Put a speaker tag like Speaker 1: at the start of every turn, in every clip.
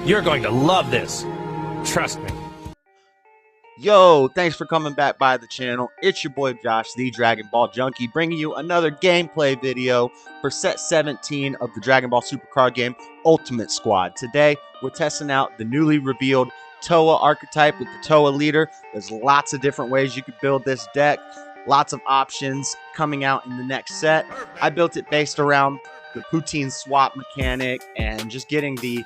Speaker 1: You're going to love this. Trust me.
Speaker 2: Yo, thanks for coming back by the channel. It's your boy Josh, the Dragon Ball Junkie, bringing you another gameplay video for set 17 of the Dragon Ball Super Card Game Ultimate Squad. Today, we're testing out the newly revealed Towa archetype with the Towa leader. There's lots of different ways you could build this deck. Lots of options coming out in the next set. I built it based around the poutine swap mechanic and just getting the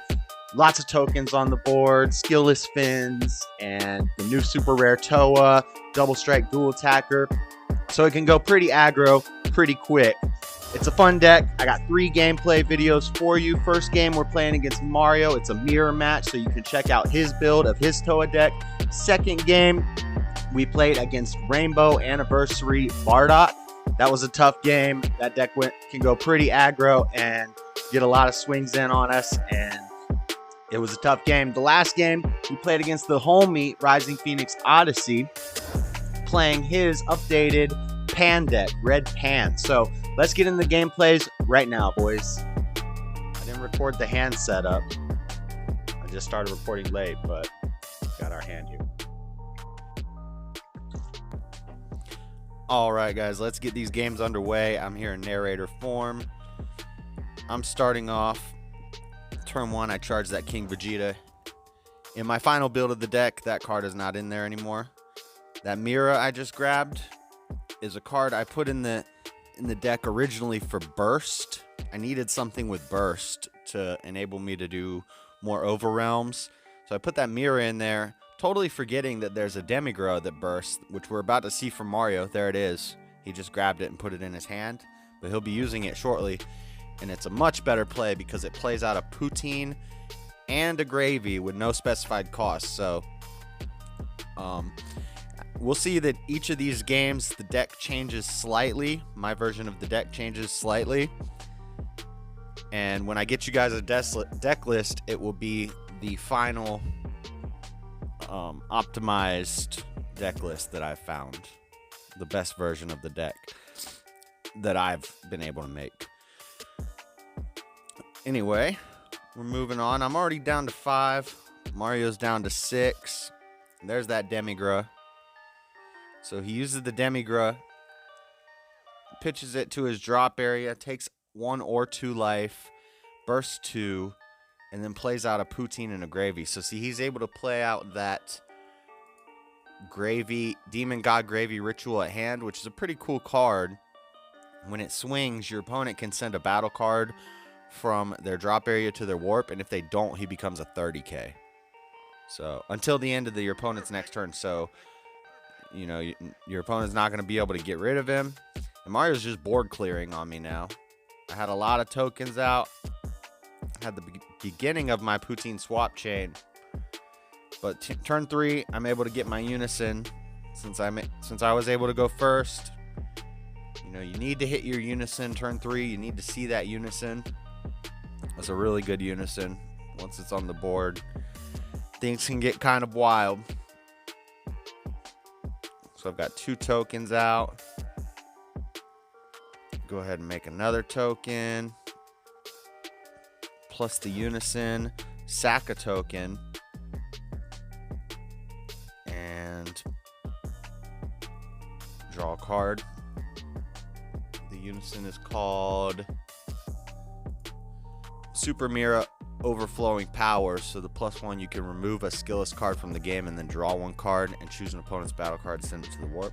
Speaker 2: lots of tokens on the board, skillless fins, and the new super rare Towa, double strike dual attacker. So it can go pretty aggro, pretty quick. It's a fun deck. I got 3 gameplay videos for you. First game, we're playing against Mario. It's a mirror match, so you can check out his build of his Towa deck. Second game, we played against Rainbow Anniversary Bardock. That was a tough game. That deck can go pretty aggro and get a lot of swings in on us, and it was a tough game. The last game, we played against the homie Rising Phoenix Odyssey, playing his updated Pan deck, Red Pan. So let's get in the gameplays right now, boys. I didn't record the hand setup. I just started recording late, but got our hand here. All right, guys, let's get these games underway. I'm here in narrator form. I'm starting off. Turn 1, I charged that King Vegeta. In my final build of the deck, that card is not in there anymore. That Mira I just grabbed is a card I put in the deck originally for Burst. I needed something with Burst to enable me to do more Overrealms. So I put that Mira in there, totally forgetting that there's a Demigra that bursts, which we're about to see from Mario. There it is. He just grabbed it and put it in his hand, but he'll be using it shortly. And it's a much better play because it plays out a poutine and a gravy with no specified cost. So we'll see that each of these games, the deck changes slightly. My version of the deck changes slightly. And when I get you guys a deck list, it will be the final optimized deck list that I've found. The best version of the deck that I've been able to make. Anyway, we're moving on. I'm already down to 5. Mario's down to 6. There's that Demigra. So he uses the Demigra, pitches it to his drop area, takes 1 or 2 life, bursts 2, and then plays out a poutine and a gravy. So see, he's able to play out that gravy, Demon God Gravy Ritual at hand, which is a pretty cool card. When it swings, your opponent can send a battle card from their drop area to their warp, and if they don't, he becomes a 30k. So until the end of your opponent's next turn. So you know your opponent's not going to be able to get rid of him. And Mario's just board clearing on me now. I had a lot of tokens out. I had the beginning of my poutine swap chain, but turn 3, I'm able to get my unison. Since I was able to go first, you know, you need to hit your unison turn 3. You need to see that unison. That's a really good unison. Once it's on the board, things can get kind of wild. So I've got 2 tokens out. Go ahead and make another token. Plus the unison. Sack a token. And draw a card. The unison is called Super Mira Overflowing Power. So the +1, you can remove a skillless card from the game and then draw 1 card and choose an opponent's battle card, send it to the warp.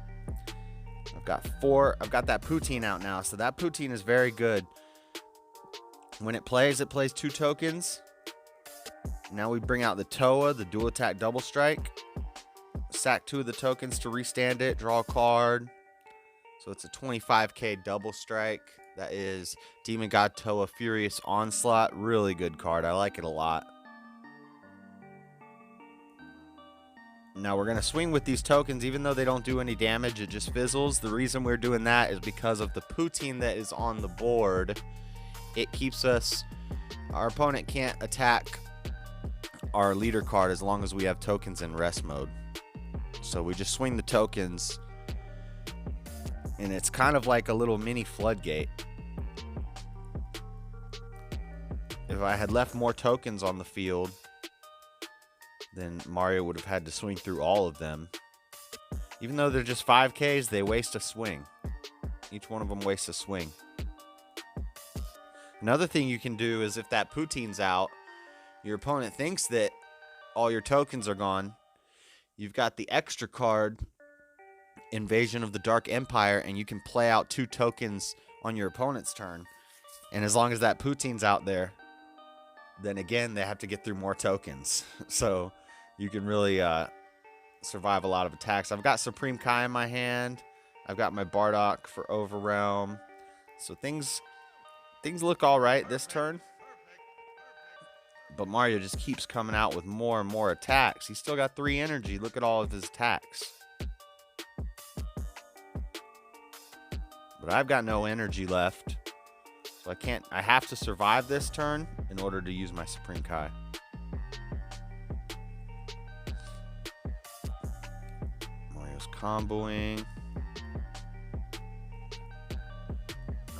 Speaker 2: I've got 4. I've got that poutine out now, so that poutine is very good. When it plays 2 tokens. Now we bring out the Towa, the dual attack double strike. Sack 2 of the tokens to restand it, draw a card. So it's a 25k double strike. That is Demon God Towa Furious Onslaught. Really good card. I like it a lot. Now we're going to swing with these tokens. Even though they don't do any damage, it just fizzles. The reason we're doing that is because of the poutine that is on the board. It keeps us... Our opponent can't attack our leader card as long as we have tokens in rest mode. So we just swing the tokens. And it's kind of like a little mini floodgate. If I had left more tokens on the field, then Mario would have had to swing through all of them. Even though they're just 5Ks, they waste a swing. Each one of them wastes a swing. Another thing you can do is if that Poutine's out, your opponent thinks that all your tokens are gone. You've got the extra card, Invasion of the Dark Empire, and you can play out 2 tokens on your opponent's turn. And as long as that Poutine's out there, then again, they have to get through more tokens. So you can really survive a lot of attacks. I've got Supreme Kai in my hand. I've got my Bardock for Overrealm. So things look all right this turn. But Mario just keeps coming out with more and more attacks. He's still got 3 energy. Look at all of his attacks. But I've got no energy left. So I have to survive this turn in order to use my Supreme Kai. Mario's comboing.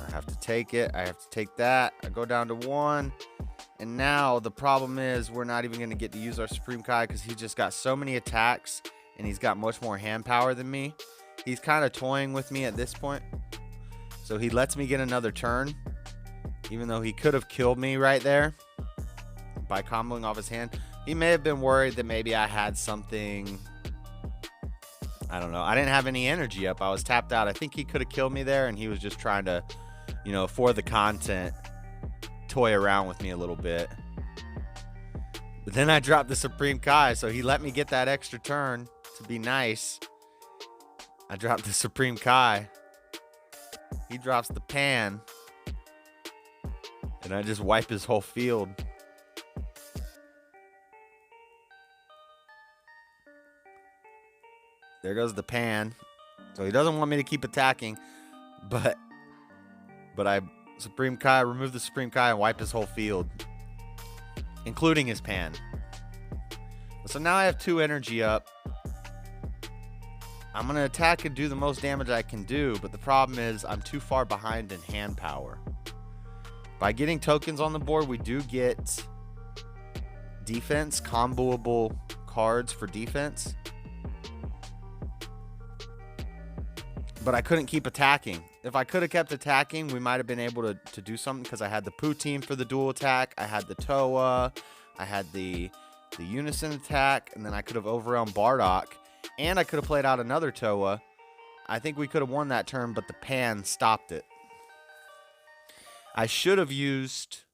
Speaker 2: I have to take it. I have to take that. I go down to 1. And now the problem is we're not even going to get to use our Supreme Kai because he's just got so many attacks and he's got much more hand power than me. He's kind of toying with me at this point. So he lets me get another turn, even though he could have killed me right there by comboing off his hand. He may have been worried that maybe I had something. I don't know. I didn't have any energy up. I was tapped out. I think he could have killed me there, and he was just trying to, you know, for the content, toy around with me a little bit. But then I dropped the Supreme Kai, so he let me get that extra turn to be nice. I dropped the Supreme Kai. He drops the Pan. And I just wipe his whole field. There goes the Pan. So he doesn't want me to keep attacking. But I Supreme Kai, remove the Supreme Kai and wipe his whole field. Including his Pan. So now I have 2 energy up. I'm going to attack and do the most damage I can do, but the problem is I'm too far behind in hand power. By getting tokens on the board, we do get defense, comboable cards for defense. But I couldn't keep attacking. If I could have kept attacking, we might have been able to do something because I had the Poutine for the dual attack. I had the Towa. I had the Unison attack, and then I could have overwhelmed Bardock. And I could have played out another Towa. I think we could have won that turn, but the Pan stopped it. I should have used...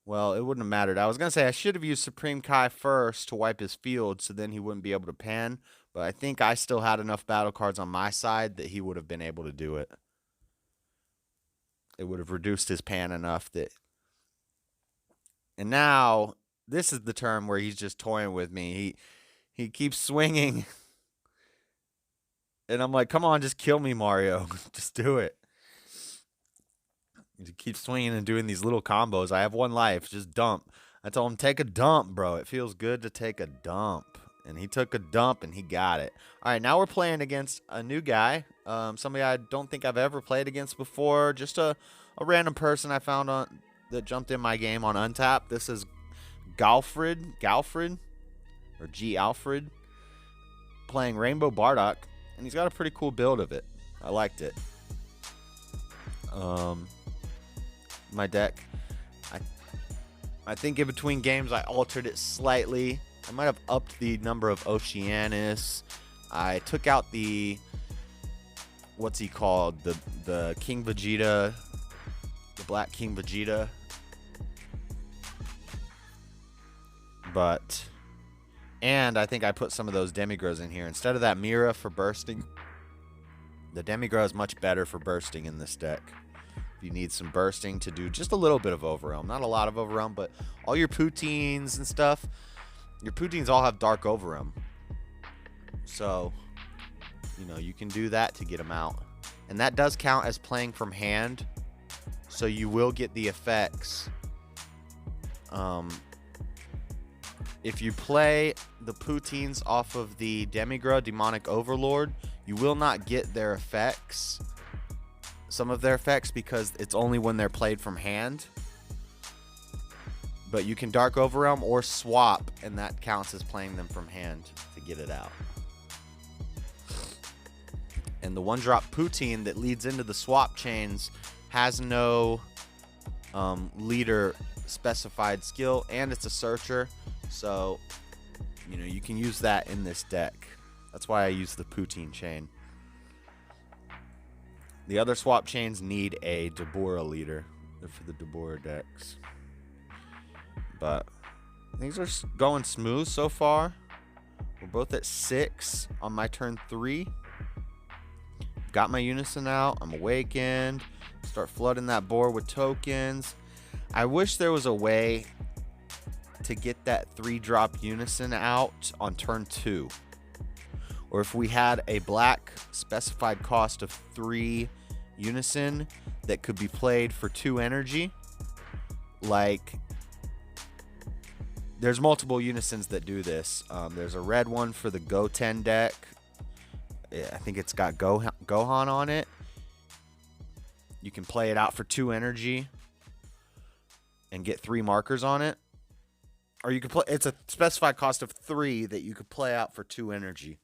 Speaker 2: Well, it wouldn't have mattered. I was going to say I should have used Supreme Kai first to wipe his field so then he wouldn't be able to Pan. But I think I still had enough battle cards on my side that he would have been able to do it. It would have reduced his Pan enough that... And now, this is the turn where he's just toying with me. He keeps swinging. And I'm like, come on, just kill me, Mario. Just do it. He keeps swinging and doing these little combos. I have 1 life. Just dump. I told him, take a dump, bro. It feels good to take a dump. And he took a dump and he got it. All right, now we're playing against a new guy. Somebody I don't think I've ever played against before. Just a random person I found that jumped in my game on Untap. This is Galfred. Or G. Alfred, playing Rainbow Bardock, and he's got a pretty cool build of it. I liked it. My deck, I think in between games I altered it slightly. I might have upped the number of Oceanus. I took out the, what's he called, the King Vegeta, the Black King Vegeta, and I think I put some of those Demigrows in here. Instead of that Mira for bursting, the Demigrow is much better for bursting in this deck. If you need some bursting to do just a little bit of Overrealm. Not a lot of Overrealm, but all your Poutines and stuff, your Poutines all have Dark Overrealm. So, you know, you can do that to get them out. And that does count as playing from hand. So you will get the effects. If you play the Poutines off of the Demigrow, Demonic Overlord, you will not get their effects. Some of their effects, because it's only when they're played from hand. But you can Dark Overwhelm or swap, and that counts as playing them from hand to get it out. And the 1-drop Poutine that leads into the swap chains has no leader specified skill, and it's a searcher, so you know you can use that in this deck. That's why I use the Poutine chain. The other swap chains need a Deborah leader. They're for the Deborah decks. But things are going smooth so far. We're both at 6 on my turn 3. Got my Unison out. I'm awakened. Start flooding that board with tokens. I wish there was a way to get that 3-drop Unison out on turn 2. Or if we had a black specified cost of 3 Unison that could be played for 2 energy. Like, there's multiple Unisons that do this. There's a red one for the Go 10 deck. I think it's got Gohan on it. You can play it out for 2 energy and get 3 markers on it. Or you can play, it's a specified cost of 3 that you could play out for 2 energy.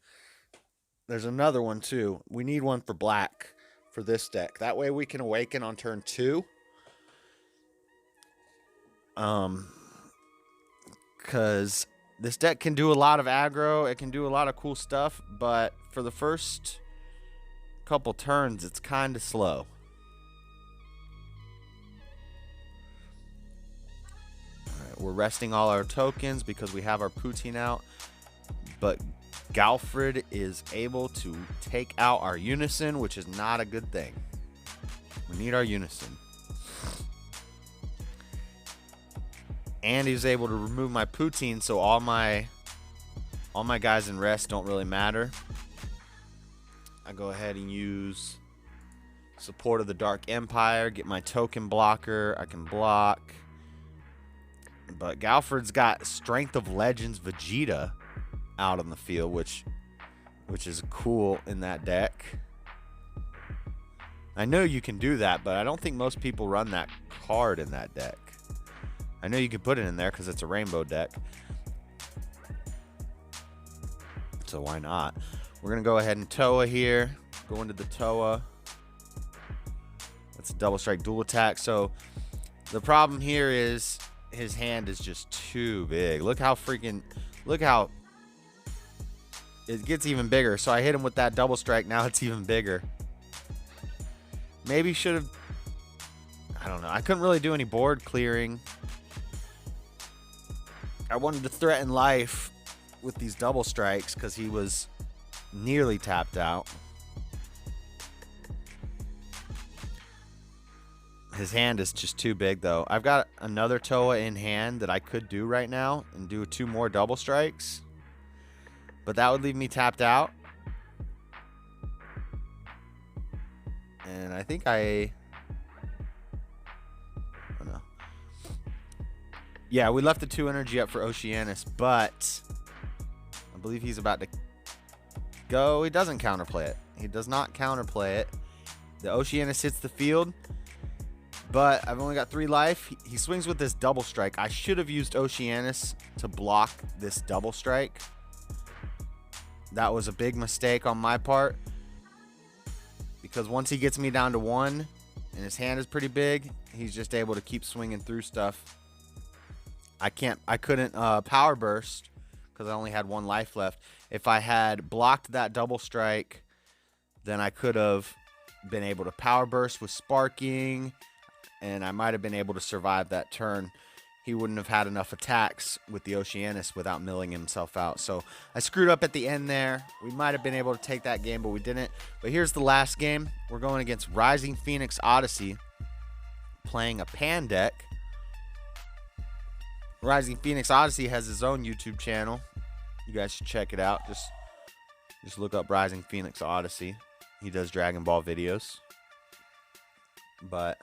Speaker 2: There's another one too. We need one for black for this deck. That way we can awaken on turn 2. Because this deck can do a lot of aggro. It can do a lot of cool stuff. But for the first couple turns, it's kind of slow. Alright, we're resting all our tokens because we have our Poutine out. But Galfred is able to take out our Unison, which is not a good thing. We need our Unison. And he's able to remove my Poutine, so all my guys in rest don't really matter. I go ahead and use Support of the Dark Empire, get my token blocker. I can block. But Galfred's got Strength of Legends Vegeta out on the field, which is cool in that deck. I know you can do that, but I don't think most people run that card in that deck. I know you can put it in there because it's a rainbow deck. So why not? We're going to go ahead and Towa here. Go into the Towa. That's a double strike dual attack. So the problem here is his hand is just too big. Look how it gets even bigger. So I hit him with that double strike. Now it's even bigger. Maybe should have... I don't know. I couldn't really do any board clearing. I wanted to threaten life with these double strikes because he was nearly tapped out. His hand is just too big, though. I've got another Towa in hand that I could do right now and do 2 more double strikes. But that would leave me tapped out. And I think I don't know. Yeah, we left the 2 energy up for Oceanus, but I believe he's about to go. He doesn't counterplay it. He does not counterplay it. The Oceanus hits the field, but I've only got 3 life. He swings with this double strike. I should have used Oceanus to block this double strike. That was a big mistake on my part, because once he gets me down to 1 and his hand is pretty big, he's just able to keep swinging through stuff. I couldn't power burst because I only had 1 life left. If I had blocked that double strike, then I could have been able to power burst with sparking, and I might have been able to survive that turn. He wouldn't have had enough attacks with the Oceanus without milling himself out. So I screwed up at the end there. We might have been able to take that game, but we didn't. But here's the last game. We're going against Rising Phoenix Odyssey, playing a Pan deck. Rising Phoenix Odyssey has his own YouTube channel. You guys should check it out. Just look up Rising Phoenix Odyssey. He does Dragon Ball videos. But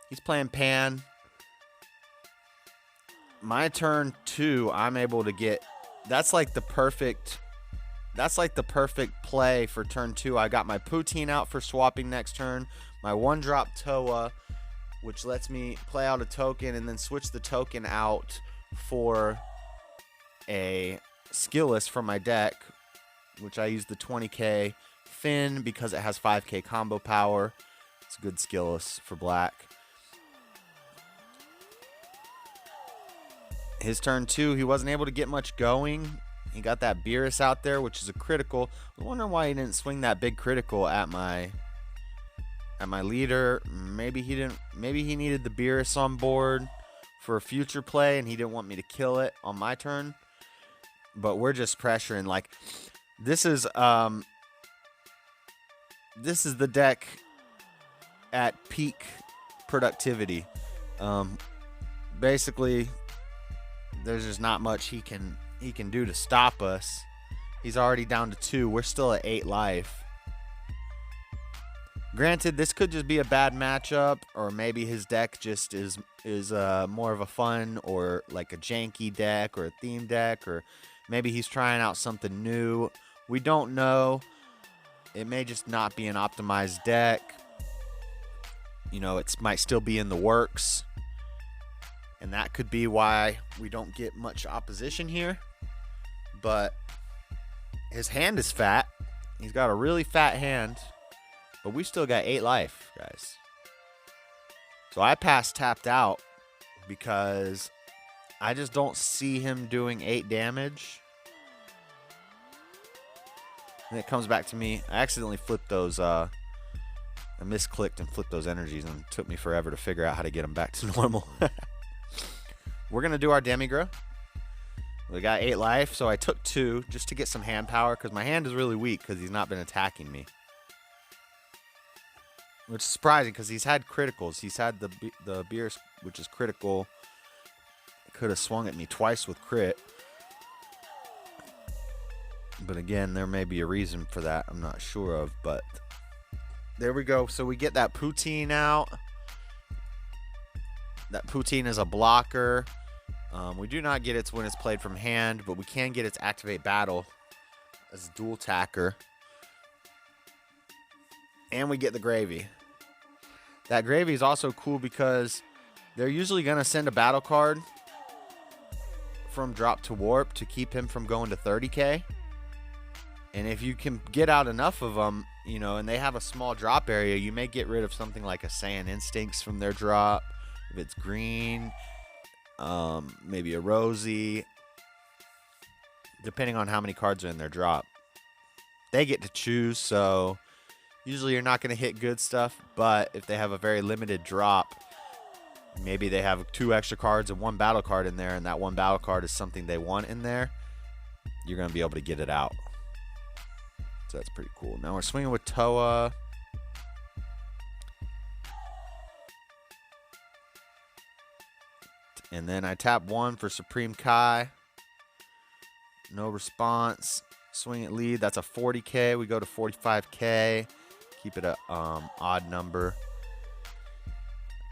Speaker 2: he's playing Pan. My turn 2, I'm able to get... That's like the perfect play for turn 2. I got my Poutine out for swapping next turn. My 1-drop Towa which lets me play out a token and then switch the token out for a skillless from my deck, which I use the 20k Finn because it has 5k combo power. It's a good skillless for black. His turn 2, he wasn't able to get much going. He got that Beerus out there, which is a critical. I wonder why he didn't swing that big critical at my leader. Maybe he didn't. Maybe he needed the Beerus on board for a future play, and he didn't want me to kill it on my turn. But we're just pressuring. Like, this is the deck at peak productivity. Basically, there's just not much he can do to stop us. He's already down to 2. We're still at 8 life. Granted, this could just be a bad matchup, or maybe his deck just is more of a fun or like a janky deck or a theme deck, or maybe he's trying out something new. We don't know. It may just not be an optimized deck. You know, it might still be in the works. And that could be why we don't get much opposition here. But his hand is fat. He's got a really fat hand. But we still got 8 life, guys. So I tapped out because I just don't see him doing 8 damage. And it comes back to me. I accidentally flipped those. I misclicked and flipped those energies, and it took me forever to figure out how to get them back to normal. We're going to do our Demigra. We got 8 life, so I took 2 just to get some hand power, because my hand is really weak because he's not been attacking me. Which is surprising because he's had criticals. He's had the Beerus, which is critical. Could have swung at me twice with crit. But again, there may be a reason for that. I'm not sure of, but there we go. So we get that Poutine out. That Poutine is a blocker. We do not get its when it's played from hand, but we can get its activate battle as a dual attacker. And we get the gravy. That gravy is also cool because they're usually going to send a battle card from drop to warp to keep him from going to 30k. And if you can get out enough of them, you know, and they have a small drop area, you may get rid of something like a Saiyan Instincts from their drop. If it's green, maybe a Rosie, depending on how many cards are in their drop. They get to choose, so usually you're not going to hit good stuff, but if they have a very limited drop, maybe they have 2 extra cards and 1 battle card in there, and that 1 battle card is something they want in there, you're going to be able to get it out. So that's pretty cool. Now we're swinging with Towa. And then I tap 1 for Supreme Kai. No response. Swing at lead. That's a 40k. We go to 45k. Keep it a odd number.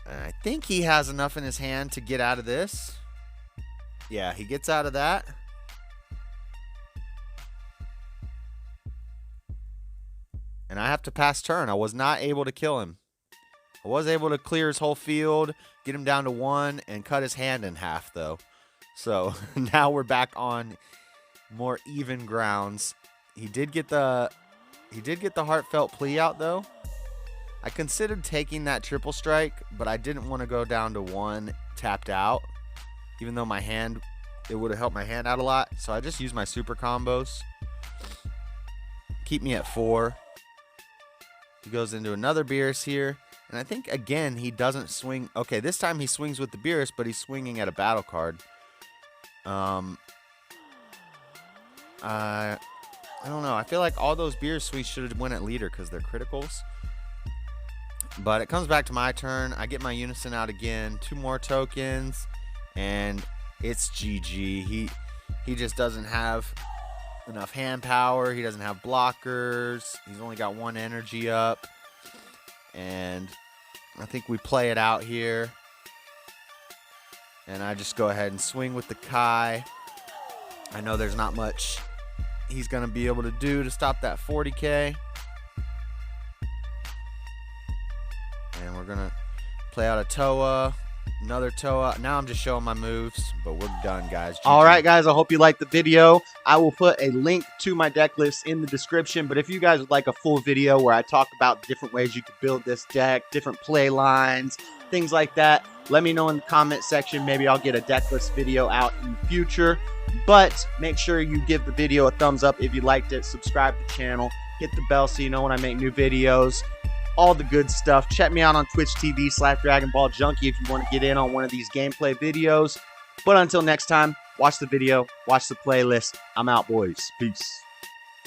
Speaker 2: And I think he has enough in his hand to get out of this. Yeah, he gets out of that. And I have to pass turn. I was not able to kill him. I was able to clear his whole field, get him down to 1, and cut his hand in half, though. So now we're back on more even grounds. He did get the heartfelt plea out, though. I considered taking that triple strike, but I didn't want to go down to 1 tapped out, even though it would have helped my hand out a lot. So I just used my super combos. Keep me at 4. He goes into another Beerus here. And I think, again, he doesn't swing. Okay, this time he swings with the Beerus, but he's swinging at a battle card. I don't know. I feel like all those Beerus swings should have went at leader because they're criticals. But it comes back to my turn. I get my Unison out again. 2 more tokens. And it's GG. He just doesn't have enough hand power. He doesn't have blockers. He's only got 1 energy up. And I think we play it out here. And I just go ahead and swing with the Kai. I know there's not much he's going to be able to do to stop that 40k. And we're going to
Speaker 3: Play out a Towa, another Towa. Now I'm just showing my moves, but we're done, guys. GG.
Speaker 2: All right, guys, I hope you liked the video. I will put a link to my deck list in the description, but if you guys would like a full video where I talk about different ways you can build this deck, different play lines, things like that, let me know in the comment section. Maybe I'll get a deck list video out in the future, but make sure you give the video a thumbs up if you liked it. Subscribe to the channel, hit the bell so you know when I make new videos. All the good stuff. Check me out on Twitch TV/DragonBallJunkie if you want to get in on one of these gameplay videos. But until next time, watch the video, watch the playlist. I'm out, boys. Peace.